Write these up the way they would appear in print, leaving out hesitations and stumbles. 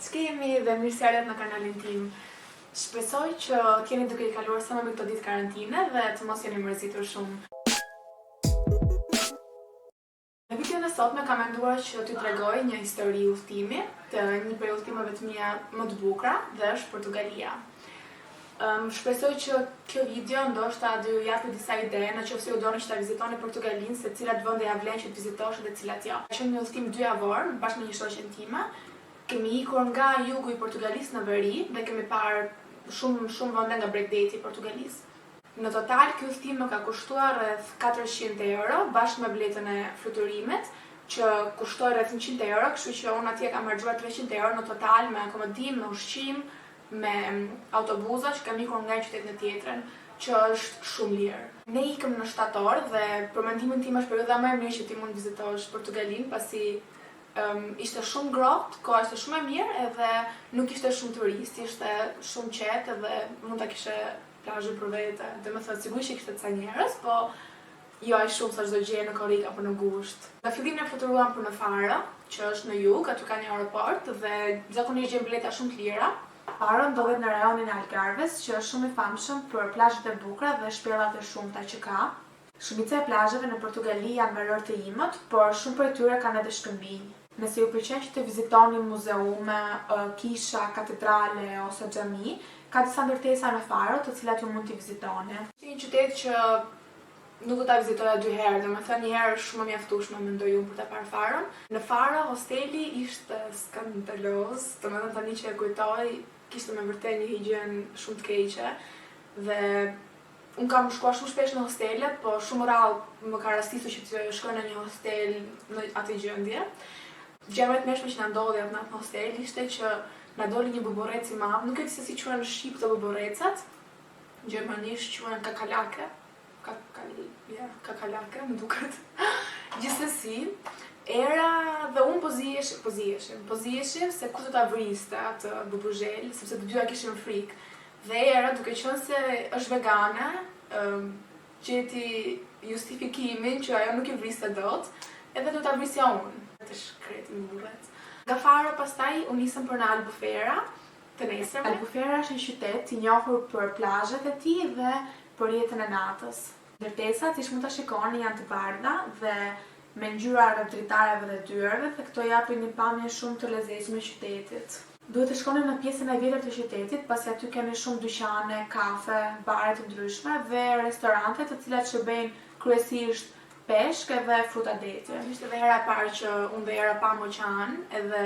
Ç'kemi dhe mirë se erdhët në kanalin tim. Shpresoj që t'jeni duke i kaluar sa më mirë këto ditë karantine dhe të mos jeni mërzitur shumë. Në videon e sotme kam menduar që t'ju tregoj një histori udhtimi të një prej udhtimeve të mia më të bukura dhe është Portugalia. Shpresoj që kjo video ndoshta do ju japë disa ide nëse ju doni që ta vizitoni Portugalinë, se cilat vende ja vlen që të vizitosh dhe cilat jo. Ka qenë një udhtim 2 javor bashkë me një shoqen time. Kemi ikur nga jugu i Portugalisë në veri dhe kemi parë shumë vende nga bregdeti i Portugalisë. Në total, ky udhtim më ka kushtuar rreth 400 euro bashkë me biletën e fluturimit, që kushtoi rreth 100 euro, kështu që unë atje kam harxuar 300 euro në total me akomodim, me ushqim, me autobuza që kam ikur nga një qytet në tjetrën, që është shumë lirë. Ne ikëm në shtator dhe për mendimin tim është periudha më e mirë që ti mund vizitosh Portugalinë, pasi ishte shumë ngrohtë, koha ishte shumë e mirë edhe nuk ishte shumë turistë, ishte shumë qetë edhe mund ta kishe plazhin për vete. Domethënë sigurisht që kishte ca njerëz, po jo aq shumë sa çdo gjë në korrik apo në gusht. Në fillim ne fluturuam për në Faro, që është në jug, aty ka një aeroport dhe zakonisht gjen bileta shumë të lira. Faro ndodhet në rajonin e Algarves, që është shumë i famshëm për plazhet e bukura dhe shpellat e shumta që ka. Shumica e plazheve në Portugali janë me rërë të imët, por shumë prej tyre kanë edhe shkëmbinj. Nëse ju pëlqen që të vizitoni muzeume, kisha, katedrale ose xhami, ka disa ndërtesa në Faro të cilat ju mund t'i vizitoni. Është një qytet që nuk do ta vizitoja 2 herë, domethënë një herë është shumë e mjaftueshme mendoj unë për ta parë Faron. Në Faro hosteli ishte skandaloz, domethënë tani që e kujtoj, kishte me vërtet një higien shumë të keqe dhe unë kam shkuar shumë shpesh në hostele, po shumë rrallë më ka rastisur që të shkoj në një hostel në atë gjendje. Gjëja më e mëshme që na ndodhi atë natë në hostel ishte që na doli një buburrec i madh, nuk e di se si quhen në shqip këto buburrecat, gjermanisht quhen kakalake. Kakalake, më duket. Gjithsesi, era dhe unë po ziheshim se kush do ta vriste atë bubuzhel, sepse të dyja kishim frikë. Dhe era, duke qenë se është vegane, gjeti justifikimin që ajo nuk i vriste dot, edhe do ta vrisja unë. Të shkreti më burrec. Nga Faro pastaj u nisëm për në Albufera, të nesërme. Albufera është një qytet i njohur për plazhet e tij dhe për jetën e natës. Ndërtesat që mund ta shikoni janë të bardha dhe me ngjyra rreth dritareve dhe dyrave, dhe këto japin një pamje shumë të lezetshme qytetit. Duhet të shkoni në pjesën e vjetër të qytetit, pasi aty kemi shumë dyqane, kafe, bare të ndryshme dhe restorante të cilat shërbejnë kryesisht peshk edhe fruta dete. Ishte edhe hera e parë që unë dhe era pam oqean, edhe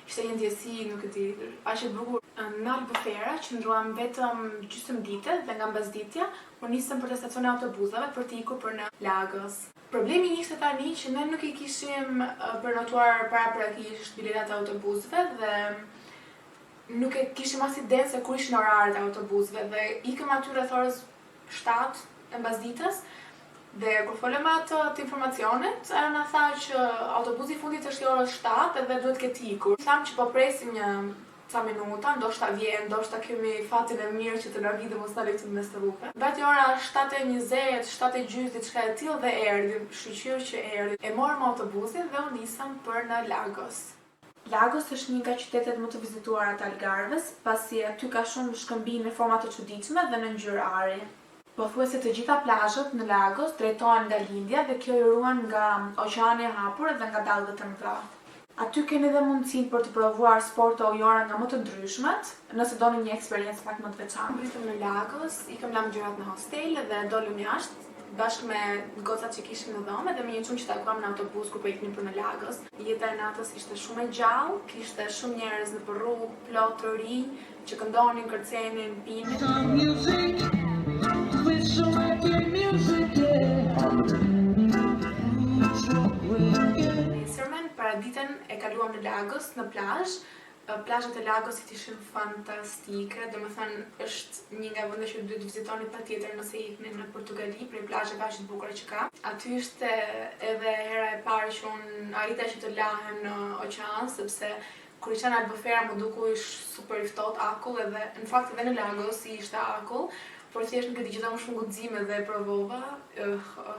ishte një ndjesi, nuk e di, aq e bukur. Në Albufera qëndruam vetëm gjysmë dite dhe nga mbasdittja u nisëm për te stacioni autobusave për të ikur për në Lagos. Problemi ishte tani që ne nuk i kishim përnotuar paraprakisht biletat e autobusëve dhe nuk e kishim as iden se kur ishin oraret e autobusëve dhe ikëm aty rreth orës 7 e mbasdittës. Dhe kur folëm atë të informacionit, ajo na tha që autobusi i fundit është i orës 7 edhe duhet ketë ikur. Tham që po presim një ca minuta, ndoshta vjen, ndoshta kemi fatin e mirë që të na vi dhe mos na lejtë mes të rrugëve. Mbeti ora 7:20, 7:30 diçka e tillë dhe erdhi, shqyr që erdhi. E morëm autobusin dhe u nisëm për në Lagos. Lagos është një nga qytetet më të vizituara të Algarves, pasi aty ka shumë shkëmbinj në forma të çuditshme dhe në ngjyrë ari. Pothuajse të gjitha plazhet në Lagos drejtohen nga lindja dhe kjo i ruan nga oqeani i hapur dhe nga dallgët e mëdha. Aty keni edhe mundësinë për të provuar sporte ujore nga më të ndryshmet, nëse doni një eksperiencë pak më të veçantë. Pritëm në Lagos, ikëm lam gjërat në hostel dhe dolëm jashtë bashkë me gocat që kishim në dhomë dhe me një çun që takuam në autobus kur po iknim për në Lagos. Jeta e natës ishte shumë e gjallë, kishte shumë njerëz në rrugë, plot të rinj që këndonin, kërcenin, pinin. Nesërmen, paraditën e kaluam në Lagos, në plazh. Plazhet e Lagosit ishin fantastike, domethënë është një nga vendet që duhet të vizitoni patjetër nëse ikni në Portugali, prej plazheve aq të bukura që ka. Aty ishte edhe hera e parë që unë arrita që të lahem në oqean, sepse kur isha në Albufera më duku ish super i ftohtë akull edhe në fakt edhe në Lagos ishte akull. por thjesht nuk e di që ta më shumë guxime dhe e provova,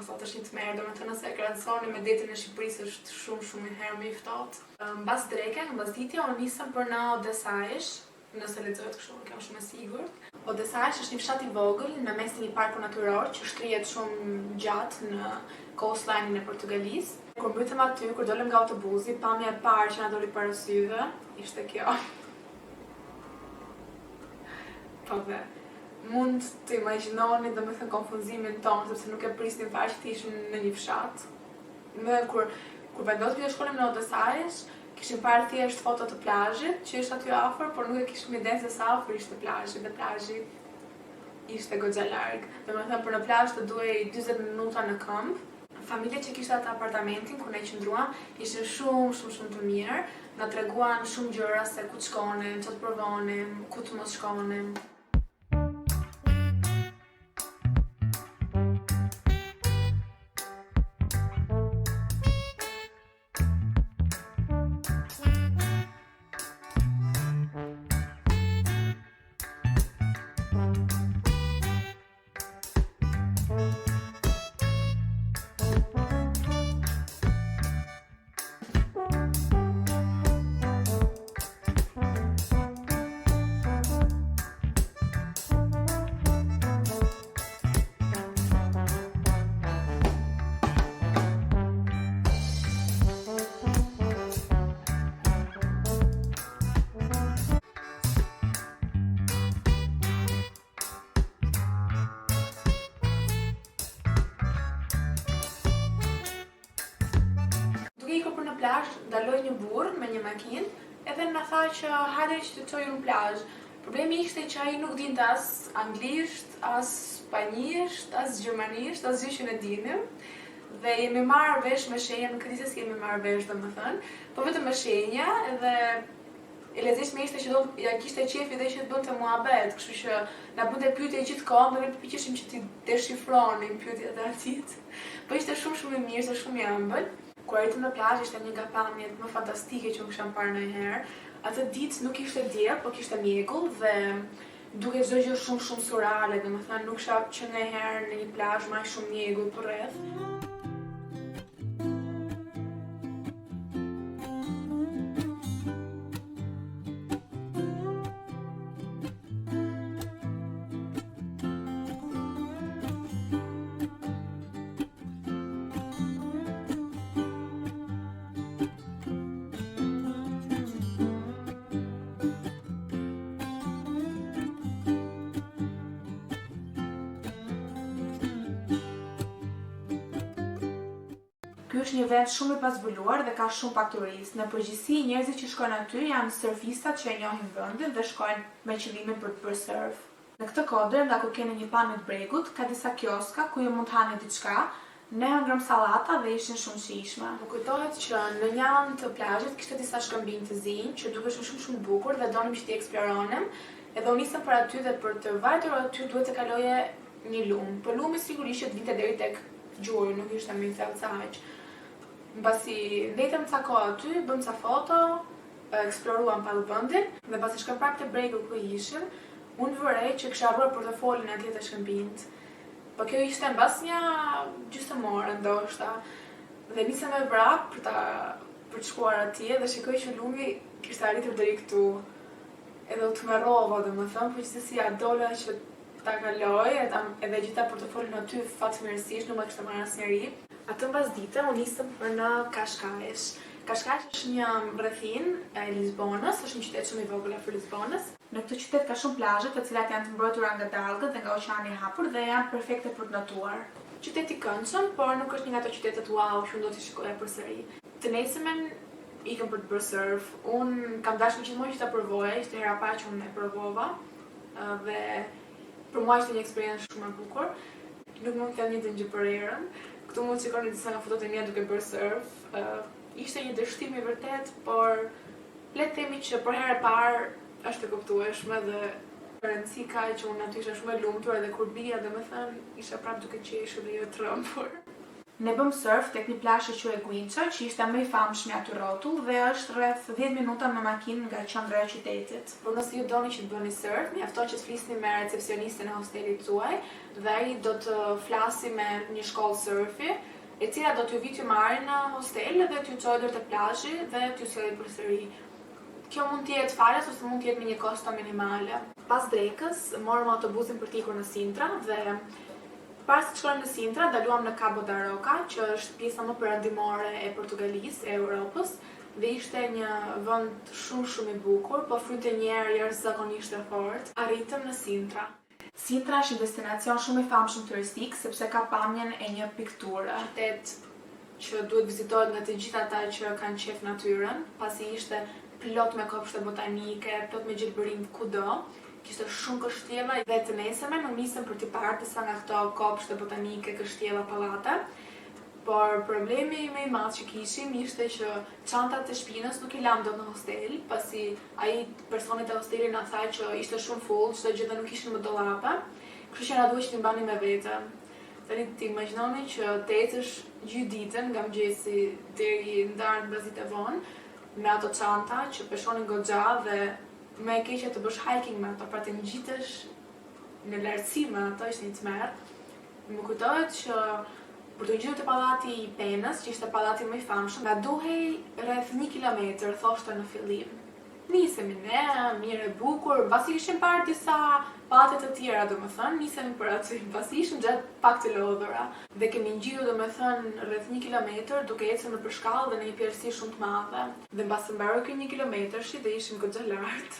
sot është një tmerr, domethënë nëse e krahasoni me ditën e Shqipërisë është shumë herë më i ftohtë. Mbas drekën, mbas ditja, unë nisëm për në Odesajsh, nëse lexohet kështu, nuk jam shumë e sigurt. Odesajsh është një fshat i vogël në mes të një parku natyror që shtrihet shumë gjatë në coastline-in e Portugalisë. Kur mbytëm aty, kur dolëm nga autobusi, pamja e parë që na doli para syve ishte kjo. Po dhe, mund të imagjinoni domethënë konfuzimin tonë, sepse nuk e prisnim fare që të ishim në një fshat. Më kur vendosëm të shkonim në Odesajsh, kishim parë thjesht foto të plazhit që ishte aty afër, por nuk e kishim idenë se sa afër ishte plazhi, dhe plazhi ishte goxha larg. Domethënë për në plazh të duhej 40 minuta në këmbë. Familja që kishte atë apartamentin ku ne qëndruam ishin shumë të mirë. Na treguan shumë gjëra se ku të shkonim, ç'të provonim, ku të mos shkonim. Duke ikur për në plazh, ndaloi një burr me një makinë, edhe na tha që hajde që të çojë në plazh. Problemi ishte që ai nuk dinte as anglisht, as spanjisht, as gjermanisht, as gjë që ne dinim. Dhe jemi marrë vesh me shenja, nuk e di se si jemi marrë vesh domethënë, po vetëm me shenja, edhe e lezetshme ishte që ja kishte qefi dhe që të bënte muhabet, kështu që na bënte pyetje gjithkohë dhe ne përpiqeshim që t'i deshifronim pyetjet e atit. Po ishte shumë i mirë, se shumë i ëmbël. Kur arritëm në plazh ishte një nga pamjet më fantastike që unë kisha parë ndonjëherë. Atë ditë nuk ishte diell, po kishte mjegull dhe duket çdo gjë shumë surreale, domethënë nuk kisha qenë ndonjëherë në një plazh me aq shumë mjegull përreth. Ky është një vend shumë i pazbuluar dhe ka shumë pak turistë. Në përgjithësi, njerëzit që shkojnë aty janë surfistat që e njohin vendin dhe shkojnë me qëllimin për të bërë surf. Në këtë kodër, nga ku keni një pamje të bregut, ka disa kioska ku ju mund të hani diçka. Ne hëngrëm sallata dhe ishin shumë shijshme. Më kujtohet që në një anë të plazhit kishte disa shkëmbinj të zinj që dukeshin shumë bukur dhe donim që t'i eksploronim. Edhe u nisëm për aty dhe për të vajtur aty duhet të kaloje një lum. Po lumi sigurisht që të vinte deri tek gjuri, nuk ishte më i thellë sa aq. Mbasi ndetëm ca kohë aty, bëm ca foto, eksploruam pak vendin dhe pasi shkëm prapë te bregu ku ishim, unë vërej që kisha harruar portofolin atje të shkëmbinjt. Po kjo ishte mbas një gjysmëore ndoshta. Dhe nisem me vrap për të shkuar atje dhe shikoj që lumi kishte arritur deri këtu. Edhe u tmerrova domethënë, po gjithsesi ja dola që ta kaloj, edhe gjitha portofolin aty fatmirësisht nuk më kishte marrë asnjëri. Atë mbas dite u nisëm për në Cascais. Cascais është një rrethinë e Lisbonës, është një qytet shumë i vogël afër Lisbonës. Në këtë qytet ka shumë plazhe, të cilat janë të mbrojtura nga dalgët dhe nga oqeani i hapur dhe janë perfekte për të notuar. Qyteti i këndshëm, por nuk është një nga ato qytetet wow që unë do t'i shikoja përsëri. Të nesërmen ikëm për të bërë surf. Unë kam dashur gjithmonë që ta provoja, ishte hera e parë që unë e provova dhe për mua ishte një eksperiencë shumë e bukur. Nuk mund të them njëjtën gjë për erën. Këtu mund të shikoni disa nga fotot e mia duke bërë surf. Ishte një dështim i vërtet, por le të themi që për herë e parë është e kuptueshme dhe rëndësi ka që unë aty isha shumë e lumtur edhe kur bija domethënë isha prapë duke qeshur dhe jo e trembur. Ne bëm surf tek një plazh që quhet Guincho, që ishte më i famshëm aty rrotull dhe është rreth 10 minuta me makinë nga qendra e qytetit. Por nëse ju doni që të bëni surf, mjafton që të flisni me recepcionistin e hostelit tuaj dhe ai do të flasi me një shkollë surfi, e cila do t'ju vitë marrë në hostel dhe t'ju çojë deri te plazhi dhe t'ju sjellë përsëri. Kjo mund të jetë falas ose mund të jetë me një kosto minimale. Pas drekës, morëm autobusin për të ikur në Sintra dhe pas të shkojmë në Sintra, daluam në Cabo da Roca, që është pjesa më perëndimore e Portugalisë, e Europës, dhe ishte një vend shumë i bukur, po fryte një erë jashtëzakonisht e fortë. Arritëm në Sintra. Sintra është një destinacion shumë i famshëm turistik sepse ka pamjen e një pikture. Qytet që duhet vizitohet nga të gjithë ata që kanë qejf natyrën, pasi ishte plot me kopshte botanike, plot me gjelbërim kudo. Kishte shumë kështjella dhe të nesërmen u nisëm për t'i parë disa nga këto kopshte botanike, kështjella, pallate. Por problemi më i madh që kishim ishte që çantat e shpinës nuk i lam dot në hostel, pasi ai personi te hosteli na tha që ishte shumë full, çdo gjë dhe nuk kishin më dollape, kështu që na duhej që t'i mbani me vete. Tani ti imagjinoni që të ecësh gjithë ditën nga mëngjesi deri në darkë mbasi të vonë me ato çanta që peshonin goxha dhe me e keqe të bësh hiking me ato, pra të ngjitesh në lartësi me ato, ishte një tmerr. Më kujtohet që për të ngjitur te pallati i Penës, që ishte pallati më i famshëm, na duhej rreth 1 kilometër, thoshte në fillim. Nisemi ne, mirë e bukur, mbasi kishim parë disa pallate të tjera, domethënë, nisemi për aty, mbasi ishim gjatë pak të lodhura. Dhe kemi ngjitur domethënë rreth 1 kilometër duke ecur nëpër shkallë dhe në një pjelësi shumë të madhe. Dhe mbasi mbaroi ky 1 kilometrësh dhe ishim goxha lart.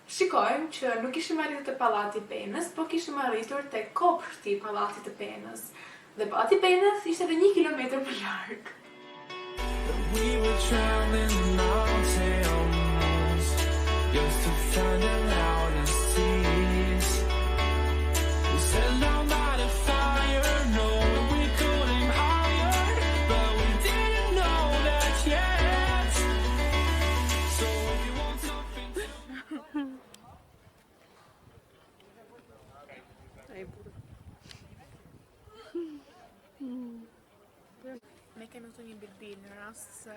Shikojmë që nuk ishim arritur te pallati i Penës, po kishim arritur te kopshti i pallatit të Penës. Dhe pallati i Penës ishte edhe 1 kilometër më larg. We were traveling on sails, just to find the loudest seas. We sailed down by the fire, knowing we couldn't hide, but we didn't know that yet. So if you want something to... Ne kemi këtu një bilbil në rast se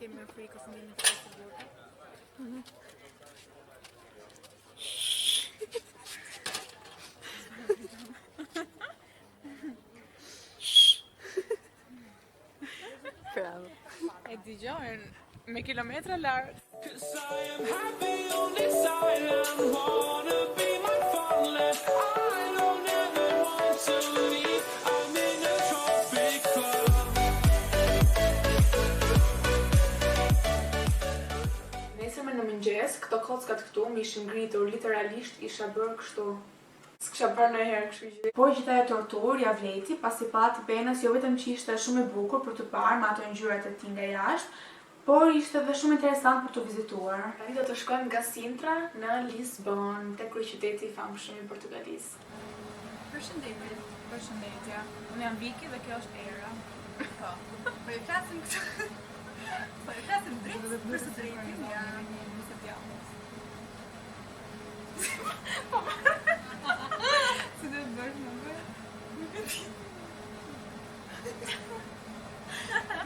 kemi frikë ose një të sigurt. Bravo. E dëgjojnë me kilometra larg. Nesërme në mëngjes, këto kockat këtu më ishin ngritur, literalisht isha bërë kështu. S'kisha bërë ndonjëherë kështu gjë. Por gjithaj e tortur ja vleti, pasi pallati i Penës jo vetëm që ishte shumë i bukur për të parë me ato ngjyrat e tij nga jashtë, por ishte edhe shumë interesant për të vizituar. Tani do të shkojmë nga Sintra në Lisbon, tek kryeqyteti i famshëm i Portugalisë. Përshëndetje. Përshëndetje. Unë jam Viki dhe kjo është Era. Po. Po i flasim këtu. Po i flasim drejt për së drejtin, ja. Si do të bësh më bëj?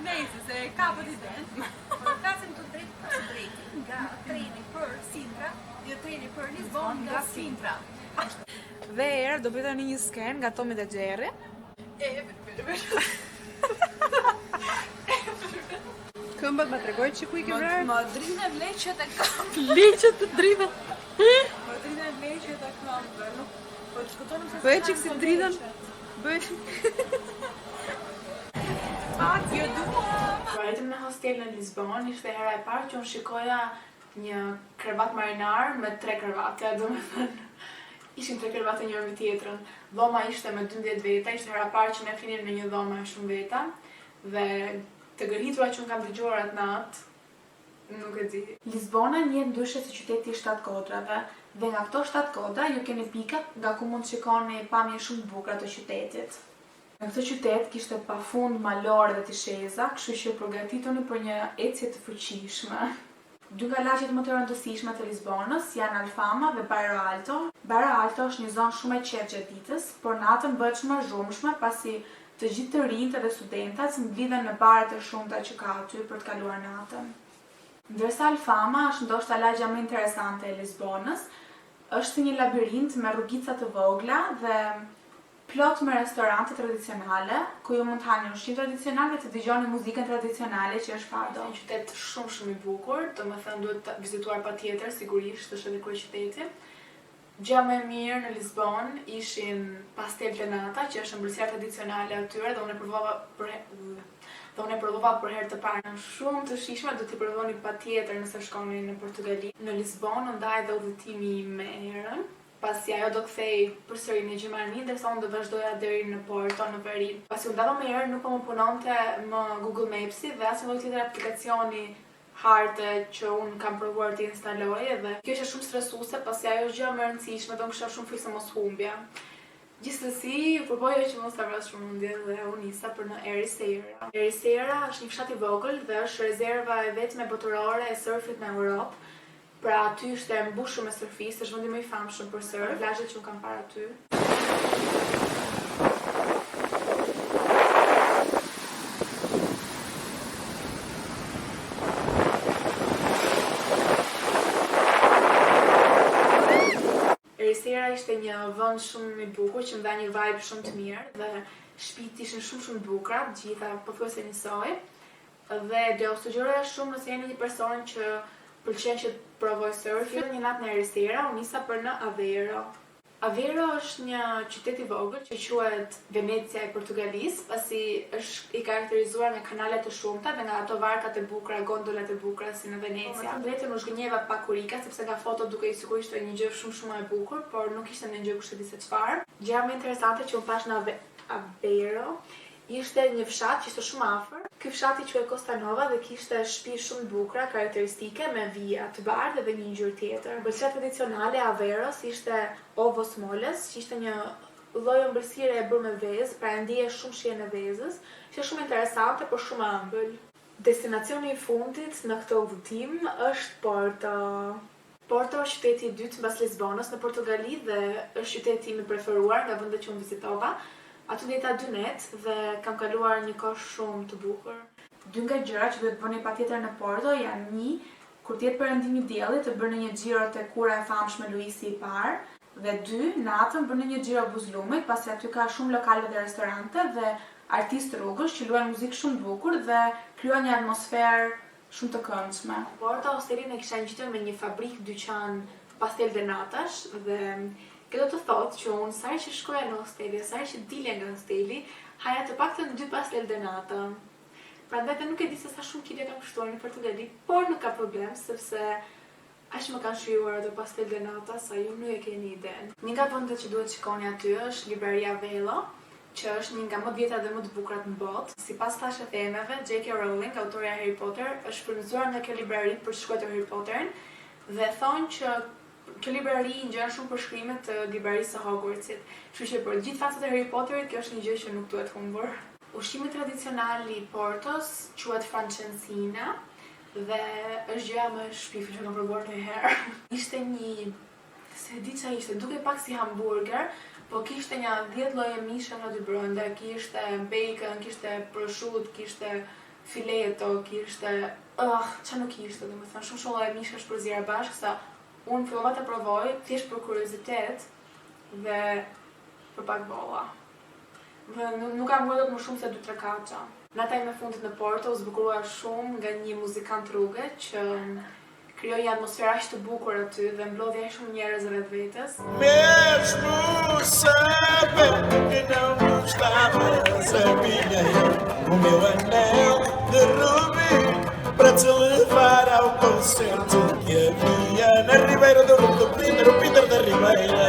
Nejse, se kapët i den. Po i flasim të drejt për së drejtin, nga treni për Sintra, jo treni për Lisbon nga Sintra. Dhe Era do bëj tani një sken nga Tomi dhe Jerry. Këmbët më tregoj që ku i ke vrarë? Më drinë leqet e këmbë. Leqet të drita. Më drinë leqet e këmbë. Po diskutojmë se... Bëhet që kësi dritën? Bëhet që... Pak, jo duam! Po arritëm në hostel në Lisbon, ishte hera e parë që unë shikoja një krevat marinar me 3 krevate, domethënë. Ishin 3 krevate njëra me tjetrën. Dhoma ishte me 12 veta, ishte hera e parë që ne finin në një dhomë me shumë veta. Dhe të gërhitura që unë kam dëgjuar atë natë, nuk e di. Lisbona njihet ndryshe si qyteti i 7 kodrave, dhe nga këto 7 kodra ju keni pikat nga ku mund të shikoni pamje shumë të bukura të qytetit. Në këtë qytet kishte pafund malore dhe tisheza, kështu që përgatituni për një ecje të fuqishme. 2 nga lagjet më të rëndësishme të Lisbonës janë Alfama dhe Bairro Alto. Bairro Alto është një zonë shumë e qetë gjatë ditës, por natën bëhet shumë e zhurmshme pasi të gjithë të rinjtë dhe studentat mblidhen në bare të shumta që ka aty për të kaluar natën. Ndërsa Alfama është ndoshta lagja më interesante e Lisbonës, është një labirint me rrugica të vogla dhe plot me restorante tradicionale, ku ju mund të hani ushqim tradicional dhe të dëgjoni muzikën tradicionale që është fado. Një qytet shumë i bukur, domethënë duhet të vizituar patjetër, sigurisht, është edhe kryeqyteti. Gjë më e mirë në Lisbon ishin pastel de nata, që është ëmbëlsira tradicionale atyre dhe unë e provova për herë të parë. Shumë të shijshme, do t'i provoni patjetër nëse shkoni në Portugali. Në Lisbon u ndaj dhe udhëtimi me erën, pasi ajo do kthej përsëri në Gjermani, ndërsa unë do vazhdoja deri në Porto në veri. Pasi u ndava me erë, nuk po më punonte më Google Maps-i dhe as një tjetër aplikacioni harte që unë kam provuar të instaloj dhe kjo ishte shumë stresuese pasi ajo është gjë më e rëndësishme dhe më kisha shumë frikë se mos humbja. Gjithsesi, përpoja që mos ta vrash mendjen dhe u nisa për në Ericeira. Ericeira është një fshat i vogël dhe është rezerva e vetme botërore e surfit në Europë. Pra aty ishte mbushur me surfistë, është vendi më i famshëm për surf, plazhet që unë kam parë aty. Ericeira ishte një vend shumë i bukur që më dha një vibe shumë të mirë dhe shtëpitë ishin shumë të bukura, të gjitha pothuajse njësoj. Dhe do u sugjeroja shumë nëse jeni një person që pëlqen që të provoj surfin. Një natë në Ericeira u nisa për në Aveiro. Aveiro është një qytet i vogël që quhet Venecia e Portugalisë, pasi është i karakterizuar me kanale të shumta dhe nga ato varkat e bukura, gondolat e bukura si në Venecia. Në drejtën u zhgënjeva pak kurika sepse nga foto dukej sikur ishte një gjë shumë e bukur, por nuk ishte një gjë kush e di se çfarë. Gjëja më interesante që u pash në Aveiro ishte një fshat që ishte shumë afër. Ky fshat i quhej Costa Nova dhe kishte shtëpi shumë të bukura, karakteristike me vija të bardhë dhe një ngjyrë tjetër. Ëmbëlsira tradicionale e Aveiros ishte ovos moles, që ishte një lloj ëmbëlsire e bërë me vezë, pra e ndije shumë shijen e vezës, që është shumë interesante por shumë ëmbël. Destinacioni i fundit në këtë udhëtim është Porto. Porto është qyteti i dytë mbas Lisbonës në Portugali dhe është qyteti im i preferuar nga vendet që unë vizitova. Aty ndjeta 2 net dhe kam kaluar një kohë shumë të bukur. 2 nga gjërat që duhet bëni patjetër në Porto janë 1, kur të jetë perëndimi i diellit të bëni një xhiro te kura e famshme Luisi i parë, dhe 2, natën bëni një xhiro buzëllumit, pasi aty ka shumë lokale dhe restorante dhe artistë rrugësh që luajnë muzikë shumë të bukur dhe krijojnë një atmosferë shumë të këndshme. Porto hostelin e kisha ngjitur me një fabrikë dyqan pastel de natash dhe kjo do të thotë që unë sa herë që shkoja në hosteli, sa herë që dilja nga hosteli, haja të paktën 2 pastel de nata. Prandaj nuk e di se sa shumë kile kam shtuar në Portugali, por nuk ka problem sepse aq më kanë shijuar ato pastel de nata sa ju nuk e keni idenë. Një nga vendet që duhet shikoni aty është Libreria Velo, që është një nga më të vjetra dhe më të bukurat në botë. Sipas themeve, J.K. Rowling, autorja e Harry Potter, është frymëzuar nga kjo librari për të shkruar Harry Potterin dhe thonë që kjo librari ngjan shumë për shkrimet të librarisë së Hogwartsit. Kështu që për gjithë fanët e Harry Potterit, kjo është një gjë që nuk duhet humbur. Ushqimi tradicional i Portos quhet francesinha dhe është gjëja më e shpifur që kam provuar ndonjëherë. Ishte një, se di çfarë ishte, duke pak si hamburger, po kishte një 10 lloje mishe aty brenda, kishte bacon, kishte prosciutto, kishte fileto, kishte çfarë nuk kishte, domethënë shumë lloje mishesh përzira bashkë sa unë fillova të provoj thjesht për kuriozitet dhe për pak bolla. Nuk kam ngulur më shumë se 2-3 kaça. Nata ime fundit në Porto u zbukurua shumë nga një muzikant rruge që krijoi një atmosferë aq të bukur aty dhe mblodhi aq shumë njerëz rreth vetes. Mesmo sabe que não estavas a minha, o meu anel de rubi para te levar ao concerto que havia na Ribeira do Pinter, o Pinter da Ribeira.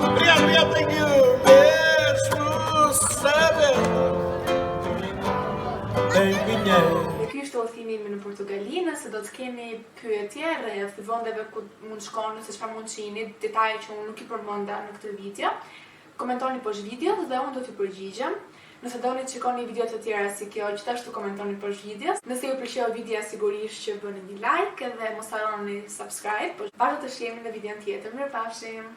Obrigado, thank you. Mesmo sabe em minha. Ky është udhëtimi im në Portugali, nëse do të keni pyetje rreth vendeve ku mund shkoni, se çfarë mund shihni, detaje që unë nuk i përmenda në këtë video, komentoni poshtë videos dhe unë do t'ju përgjigjem. Nëse doni të shikoni video të tjera si kjo, gjithashtu komentoni poshtë videos. Nëse ju pëlqeu videoja, sigurisht që bëni një like dhe mos harroni subscribe. Vazhdo të shihemi në videon tjetër. Mirupafshim.